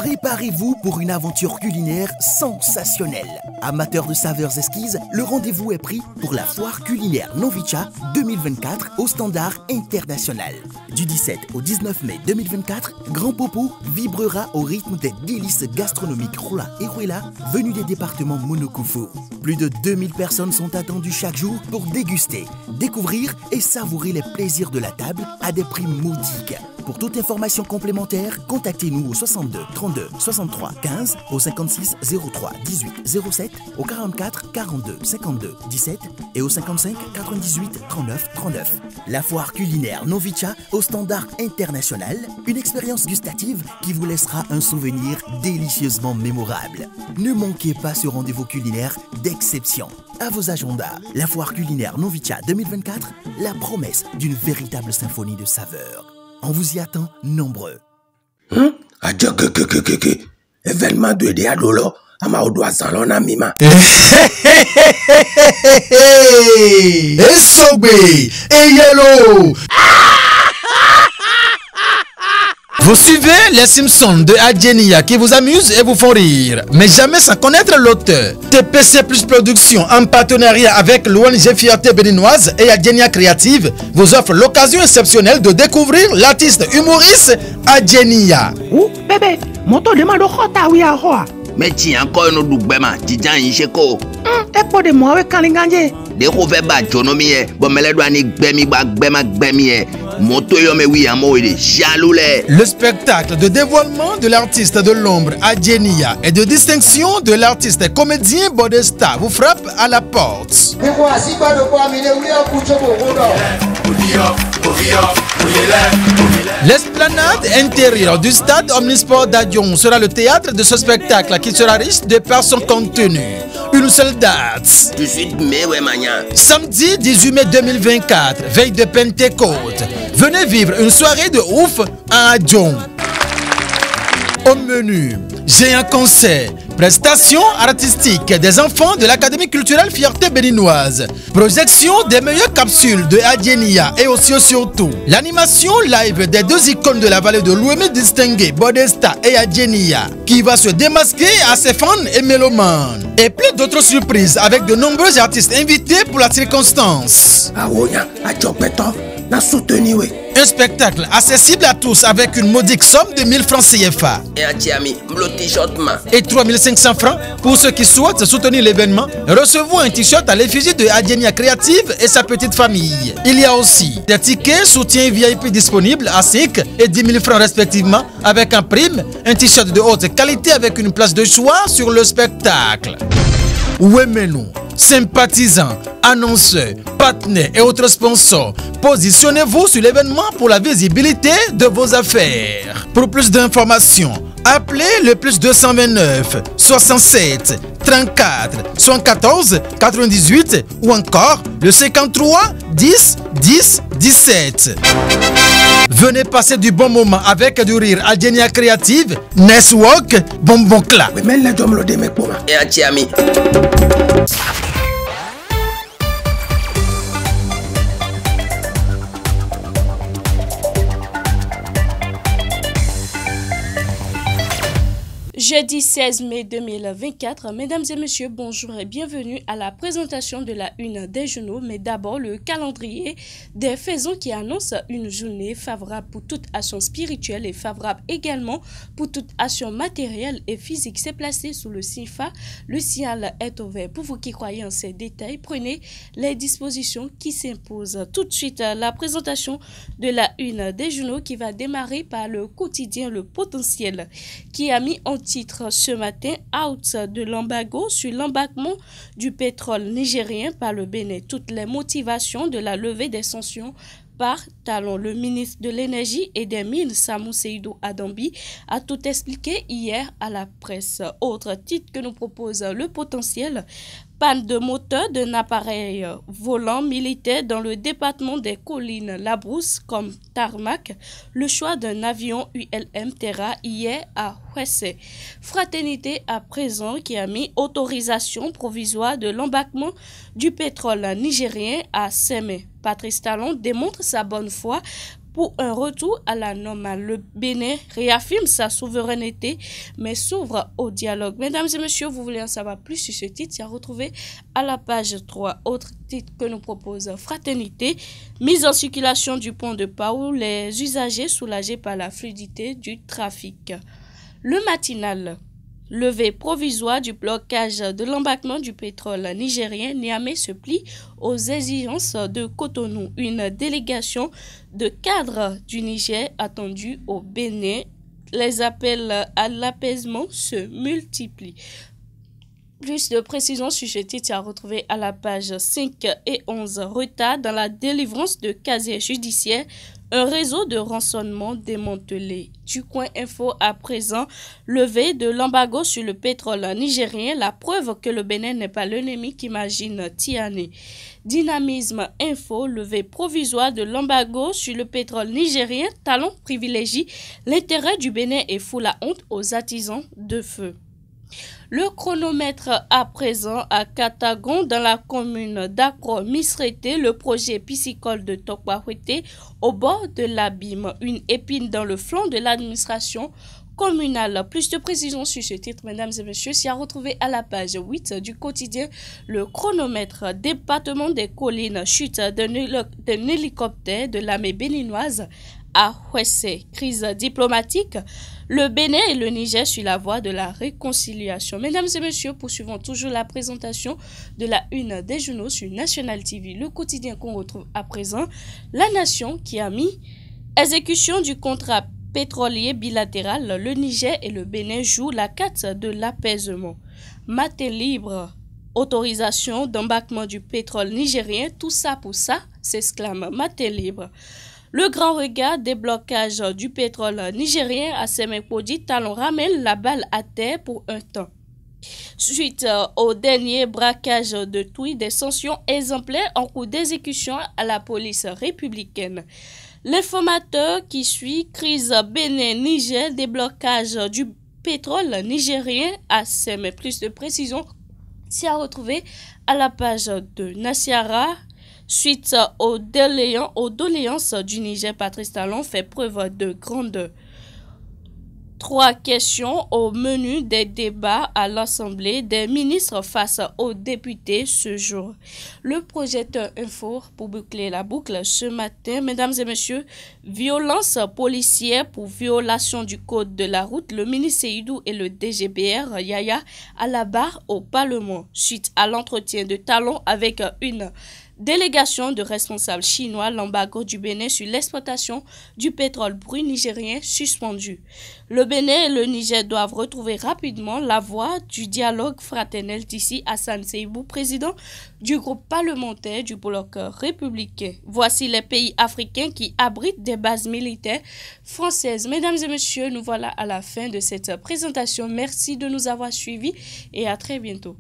Préparez-vous pour une aventure culinaire sensationnelle. Amateurs de saveurs exquises, le rendez-vous est pris pour la foire culinaire Novicha 2024 au standard international. Du 17 au 19 mai 2024, Grand Popo vibrera au rythme des délices gastronomiques Rola et Ruela venus des départements Monokufo. Plus de 2000 personnes sont attendues chaque jour pour déguster, découvrir et savourer les plaisirs de la table à des prix modiques. Pour toute information complémentaire, contactez-nous au 62 32 63 15, au 56 03 18 07, au 44 42 52 17 et au 55 98 39 39. La foire culinaire Novicha au standard international, une expérience gustative qui vous laissera un souvenir délicieusement mémorable. Ne manquez pas ce rendez-vous culinaire d'exception. À vos agendas, la foire culinaire Novicha 2024, la promesse d'une véritable symphonie de saveurs. On vous y attend nombreux. Événement de Diadolo, Amaoudou Salon Amima. Vous suivez les Simpsons de Adjenia qui vous amusent et vous font rire, mais jamais sans connaître l'auteur. TPC Plus Production, en partenariat avec l'ONG Fierté Béninoise et Adjenia Créative, vous offre l'occasion exceptionnelle de découvrir l'artiste humoriste Adjenia. Ouh, bébé, mon tour demande au Khota oui à Hoa. Mais tiens, encore une doublema, Tijan Incheko. Et pour de moi, quand les gagnés. Des rouves bachonomie, bon, mais les douanes gbemi, moto yo me oui, amo il est jaloulé. Le spectacle de dévoilement de l'artiste de l'ombre Adjenia et de distinction de l'artiste comédien Bodesta vous frappe à la porte. L'esplanade intérieure du stade Omnisport d'Adion sera le théâtre de ce spectacle qui sera riche de par son contenu. Une seule date. Samedi 18 mai 2024, veille de Pentecôte. Venez vivre une soirée de ouf à Adion. Au menu, j'ai un concert, prestations artistiques des enfants de l'Académie culturelle Fierté Béninoise, projection des meilleures capsules de Adjenia et aussi surtout l'animation live des deux icônes de la vallée de Louémé distinguées, Bodesta et Adjenia, qui va se démasquer à ses fans et mélomanes. Et plein d'autres surprises avec de nombreux artistes invités pour la circonstance. Un spectacle accessible à tous avec une modique somme de 1000 francs CFA et 3500 francs pour ceux qui souhaitent soutenir l'événement. Recevons un t-shirt à l'effigie de Adjenia Créative et sa petite famille. Il y a aussi des tickets soutien VIP disponibles à 5 et 10 000 francs respectivement avec un prime, un t-shirt de haute qualité avec une place de choix sur le spectacle. Ouémenou, sympathisants, annonceurs, partenaires et autres sponsors, positionnez-vous sur l'événement pour la visibilité de vos affaires. Pour plus d'informations, appelez le plus 229 67 34 74 98 ou encore le 53 10 10 17. Venez passer du bon moment avec du rire. Adjenia Créative, Network, Bonbon Cla. Et Atiami. Jeudi 16 mai 2024, mesdames et messieurs, bonjour et bienvenue à la présentation de la une des journaux, mais d'abord le calendrier des faisans qui annonce une journée favorable pour toute action spirituelle et favorable également pour toute action matérielle et physique. C'est placé sous le CIFA, le signal est ouvert. Pour vous qui croyez en ces détails, prenez les dispositions qui s'imposent. Tout de suite, la présentation de la une des journaux qui va démarrer par le quotidien Le Potentiel qui a mis en titre ce matin out de l'embargo sur l'embarquement du pétrole nigérien par le Bénin. Toutes les motivations de la levée des sanctions par Talon. Le ministre de l'Énergie et des Mines, Samou Seydou Adambi, a tout expliqué hier à la presse. Autre titre que nous propose Le Potentiel. Panne de moteur d'un appareil volant militaire dans le département des collines Labrousse comme tarmac. Le choix d'un avion ULM Terra hier à Ouessé. Fraternité à présent qui a mis autorisation provisoire de l'embarquement du pétrole nigérien à Sémé. Patrice Talon démontre sa bonne foi pour un retour à la normale. Le Bénin réaffirme sa souveraineté mais s'ouvre au dialogue. Mesdames et messieurs, vous voulez en savoir plus sur ce titre, c'est à retrouver à la page 3. Autre titre que nous propose Fraternité, mise en circulation du pont de Pau, les usagers soulagés par la fluidité du trafic. Le matinal. Levée provisoire du blocage de l'embarquement du pétrole nigérien, Niamey se plie aux exigences de Cotonou. Une délégation de cadres du Niger attendue au Bénin. Les appels à l'apaisement se multiplient. Plus de précisions sur ce titre à retrouver à la page 5 et 11. Retard dans la délivrance de casiers judiciaires. Un réseau de rançonnement démantelé. Du coin info à présent, levée de l'embargo sur le pétrole nigérien, la preuve que le Bénin n'est pas l'ennemi qu'imagine Tiani. Dynamisme info, levée provisoire de l'embargo sur le pétrole nigérien, Talon privilégie l'intérêt du Bénin et fout la honte aux artisans de feu. Le chronomètre à présent à Katagon dans la commune d'Akro-Misrété, le projet piscicole de Tokwahuete au bord de l'abîme, une épine dans le flanc de l'administration communale. Plus de précisions sur ce titre, mesdames et messieurs, c'est à retrouver à la page 8 du quotidien Le Chronomètre. Département des collines, chute d'un hélicoptère de l'armée béninoise à Huessé. Crise diplomatique. Le Bénin et le Niger sur la voie de la réconciliation. Mesdames et messieurs, poursuivons toujours la présentation de la une des journaux sur National TV, le quotidien qu'on retrouve à présent. La Nation qui a mis exécution du contrat pétrolier bilatéral. Le Niger et le Bénin jouent la carte de l'apaisement. Matin libre. Autorisation d'embarquement du pétrole nigérien. Tout ça pour ça, s'exclame Matin libre. Le grand regard des blocages du pétrole nigérien à Semekwodi, Talon ramène la balle à terre pour un temps. Suite au dernier braquage de Touy, des sanctions exemplaires en cours d'exécution à la police républicaine. L'informateur qui suit, crise Bénin-Niger, déblocage du pétrole nigérien à Sem. Plus de précision, c'est à retrouver à la page de Nassiara. Suite aux doléances du Niger, Patrice Talon fait preuve de grande. 3 questions au menu des débats à l'Assemblée des ministres face aux députés ce jour. Le projecteur info pour boucler la boucle ce matin. Mesdames et messieurs, violence policière pour violation du code de la route. Le ministre Seydou et le DGBR Yaya à la barre au Parlement. Suite à l'entretien de Talon avec une délégation de responsables chinois, l'embargo du Bénin sur l'exploitation du pétrole brut nigérien suspendu. Le Bénin et le Niger doivent retrouver rapidement la voie du dialogue fraternel d'ici Hassan Seibou, président du groupe parlementaire du bloc républicain. Voici les pays africains qui abritent des bases militaires françaises. Mesdames et messieurs, nous voilà à la fin de cette présentation. Merci de nous avoir suivis et à très bientôt.